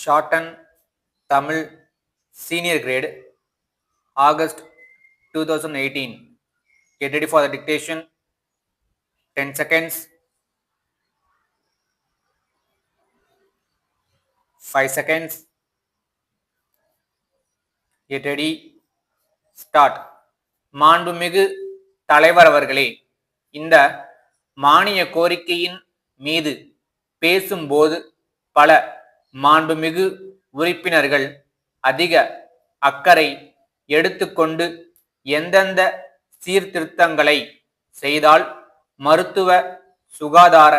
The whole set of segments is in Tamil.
Shorten Tamil Senior Grade, August 2018. Get ready for the dictation. 10 seconds. 5 seconds. Get ready. Start. மாண்புமிகு தலைவர் அவர்களே, இந்த மானிய கோரிக்கையின் மீது பேசும்போது பல மாண்புமிகு உறுப்பினர்கள் அதிக அக்கறை எடுத்துக்கொண்டு எந்தெந்த சீர்திருத்தங்களை செய்தால் மருத்துவ சுகாதார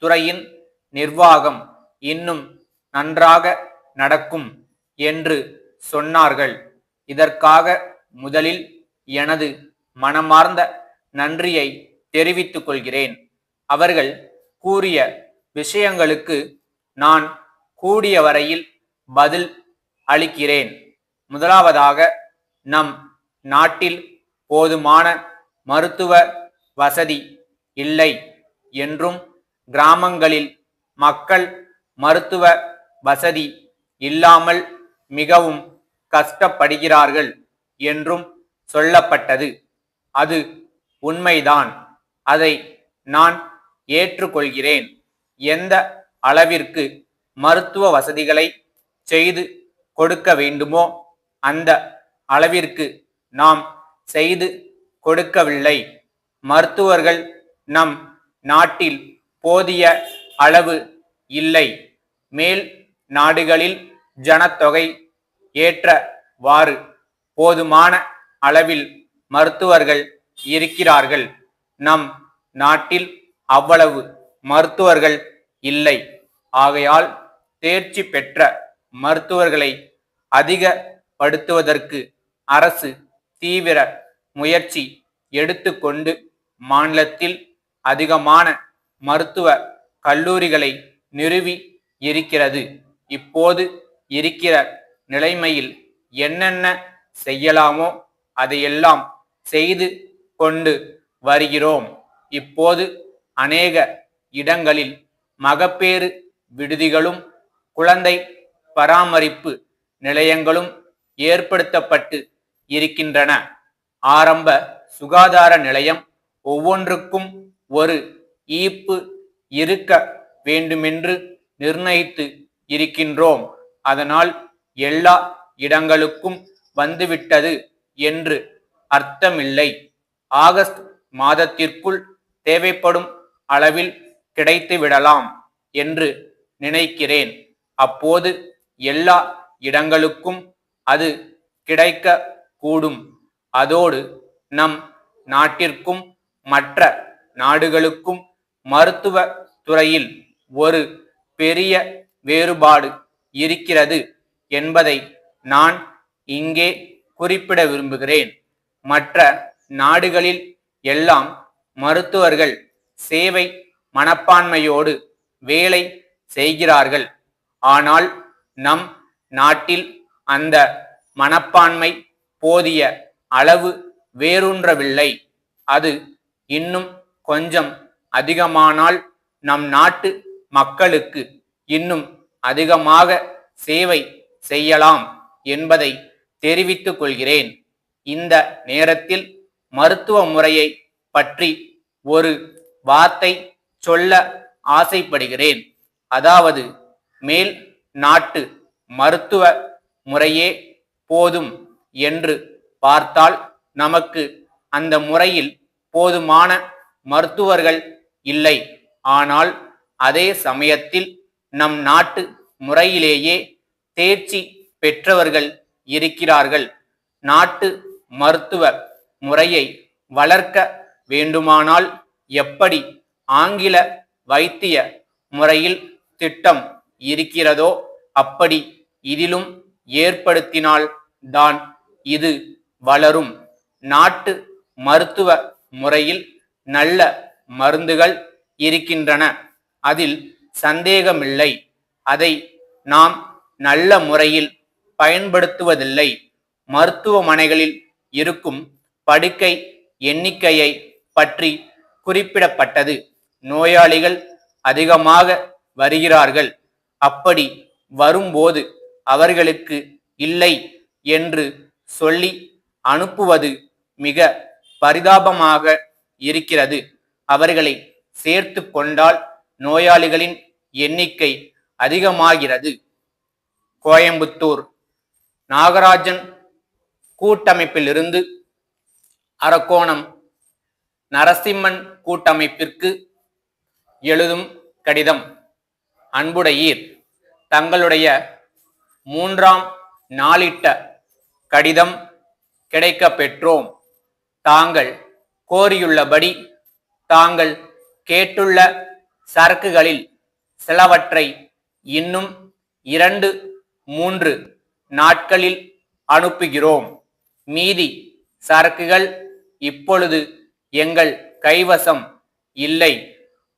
துறையின் நிர்வாகம் இன்னும் நன்றாக நடக்கும் என்று சொன்னார்கள். இதற்காக முதலில் எனது மனமார்ந்த நன்றியை தெரிவித்துக் கொள்கிறேன். அவர்கள் கூறிய விஷயங்களுக்கு நான் கூடிய வரையில் பதில் அளிக்கிறேன். முதலாவதாக, நம் நாட்டில் போதுமான மருத்துவ வசதி இல்லை என்றும் கிராமங்களில் மக்கள் மருத்துவ வசதி இல்லாமல் மிகவும் கஷ்டப்படுகிறார்கள் என்றும் சொல்லப்பட்டது. அது உண்மைதான். அதை நான் ஏற்றுக்கொள்கிறேன். எந்த அளவிற்கு மருத்துவ வசதிகளை செய்து கொடுக்க வேண்டுமோ அந்த அளவிற்கு நாம் செய்து கொடுக்கவில்லை. மருத்துவர்கள் நம் நாட்டில் போதிய அளவு இல்லை. மேல் நாடுகளில் ஜனத்தொகை ஏற்றவாறு போதுமான அளவில் மருத்துவர்கள் இருக்கிறார்கள். நம் நாட்டில் அவ்வளவு மருத்துவர்கள் இல்லை. ஆகையால் தேர்ச்சி பெற்ற மருத்துவர்களை அதிகப்படுத்துவதற்கு அரசு தீவிர முயற்சி எடுத்துக்கொண்டு மாநிலத்தில் அதிகமான மருத்துவ கல்லூரிகளை நிறுவி இருக்கிறது. இப்போது இருக்கிற நிலைமையில் என்னென்ன செய்யலாமோ அதையெல்லாம் செய்து கொண்டு வருகிறோம். இப்போது அநேக இடங்களில் மகப்பேறு விடுதிகளும் குழந்தை பராமரிப்பு நிலையங்களும் ஏற்படுத்தப்பட்டு இருக்கின்றன. ஆரம்ப சுகாதார நிலையம் ஒவ்வொன்றுக்கும் ஒரு ஈப்பு இருக்க வேண்டுமென்று நிர்ணயித்து இருக்கின்றோம். அதனால் எல்லா இடங்களுக்கும் வந்துவிட்டது என்று அர்த்தமில்லை. ஆகஸ்ட் மாதத்திற்குள் தேவைப்படும் அளவில் கிடைத்து விடலாம் என்று நினைக்கிறேன். அப்போது எல்லா இடங்களுக்கும் அது கிடைக்க கூடும். அதோடு நம் நாட்டிற்கும் மற்ற நாடுகளுக்கும் மருத்துவ துறையில் ஒரு பெரிய வேறுபாடு இருக்கிறது என்பதை நான் இங்கே குறிப்பிட விரும்புகிறேன். மற்ற நாடுகளில் எல்லாம் மருத்துவர்கள் சேவை மனப்பான்மையோடு வேலை செய்கிறார்கள். ஆனால் நம் நாட்டில் அந்த மனப்பான்மை போதிய அளவு வேரூன்றவில்லை. அது இன்னும் கொஞ்சம் அதிகமானால் நம் நாட்டு மக்களுக்கு இன்னும் அதிகமாக சேவை செய்யலாம் என்பதை தெரிவித்துக் கொள்கிறேன். இந்த நேரத்தில் மருத்துவ முறையை பற்றி ஒரு வார்த்தை சொல்ல ஆசைப்படுகிறேன். அதாவது, மேல் நாட்டு மருத்துவ முறையே போதும் என்று பார்த்தால் நமக்கு அந்த முறையில் போதுமான மருத்துவர்கள் இல்லை. ஆனால் அதே சமயத்தில் நம் நாட்டு முறையிலேயே தேர்ச்சி பெற்றவர்கள் இருக்கிறார்கள். நாட்டு மருத்துவ முறையை வளர்க்க வேண்டுமானால் எப்படி ஆங்கில வைத்திய முறையில் திட்டம் இருக்கிறதோ அப்படி இதிலும் ஏற்படுத்தினால் தான் இது வளரும். நாட்டு மருத்துவ முறையில் நல்ல மருந்துகள் இருக்கின்றன, அதில் சந்தேகமில்லை. அதை நாம் நல்ல முறையில் பயன்படுத்துவதில்லை. மருத்துவமனைகளில் இருக்கும் படுக்கை எண்ணிக்கையை பற்றி குறிப்பிடப்பட்டது. நோயாளிகள் அதிகமாக வருகிறார்கள். அப்படி வரும்போது அவர்களுக்கு இல்லை என்று சொல்லி அனுப்புவது மிக பரிதாபமாக இருக்கிறது. அவர்களை சேர்த்து கொண்டால் நோயாளிகளின் எண்ணிக்கை அதிகமாகிறது. கோயம்புத்தூர் நாகராஜன் கூட்டமைப்பிலிருந்து அரக்கோணம் நரசிம்மன் கூட்டமைப்பிற்கு எழுதும் கடிதம். அன்புடையீர், தங்களுடைய 3ஆம் நாளிட்ட கடிதம் கிடைக்க பெற்றோம். தாங்கள் கோரியுள்ளபடி தாங்கள் கேட்டுள்ள சரக்குகளில் சிலவற்றை இன்னும் 2-3 நாட்களில் அனுப்புகிறோம். மீதி சரக்குகள் இப்பொழுது எங்கள் கைவசம் இல்லை.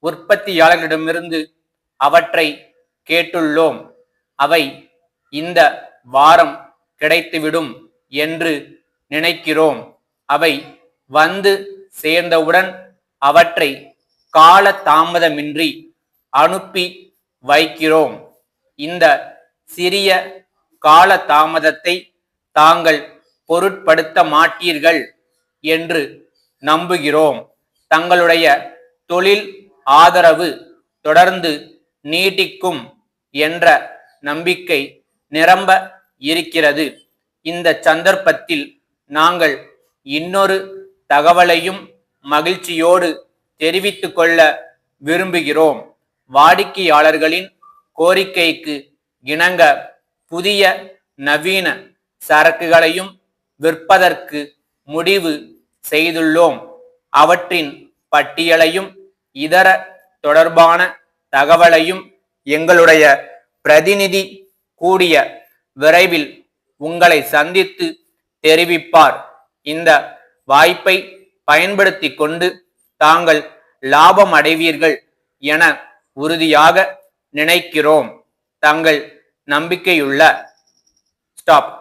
உற்பத்தியாளர்களிடமிருந்து அவற்றை கேட்டுள்ளோம். அவை இந்த வாரம் கிடைத்துவிடும் என்று நினைக்கிறோம். அவை வந்து சேர்ந்தவுடன் அவற்றை கால தாமதமின்றி அனுப்பி வைக்கிறோம். இந்த சிறிய கால தாமதத்தை தாங்கள் பொருட்படுத்த மாட்டீர்கள் என்று நம்புகிறோம். தங்களுடைய தொழில் ஆதரவு தொடர்ந்து நீடிக்கும் என்ற நம்பிக்கை நிரம்ப இருக்கிறது. இந்த சந்தர்ப்பத்தில் நாங்கள் இன்னொரு தகவலையும் மகிழ்ச்சியோடு தெரிவித்துக் கொள்ள விரும்புகிறோம். வாடிக்கையாளர்களின் கோரிக்கைக்கு இணங்க புதிய நவீன சரக்குகளையும் விற்பதற்கு முடிவு செய்துள்ளோம். அவற்றின் பட்டியலையும் இதர தொடர்பான தகவலையும் எங்களுடைய பிரதிநிதி கூடிய விரைவில் உங்களை சந்தித்து தெரிவிப்பார். இந்த வாய்ப்பை பயன்படுத்தி கொண்டு தாங்கள் லாபம் அடைவீர்கள் என உறுதியாக நினைக்கிறோம். தங்கள் நம்பிக்கையுள்ள ஸ்டாப்.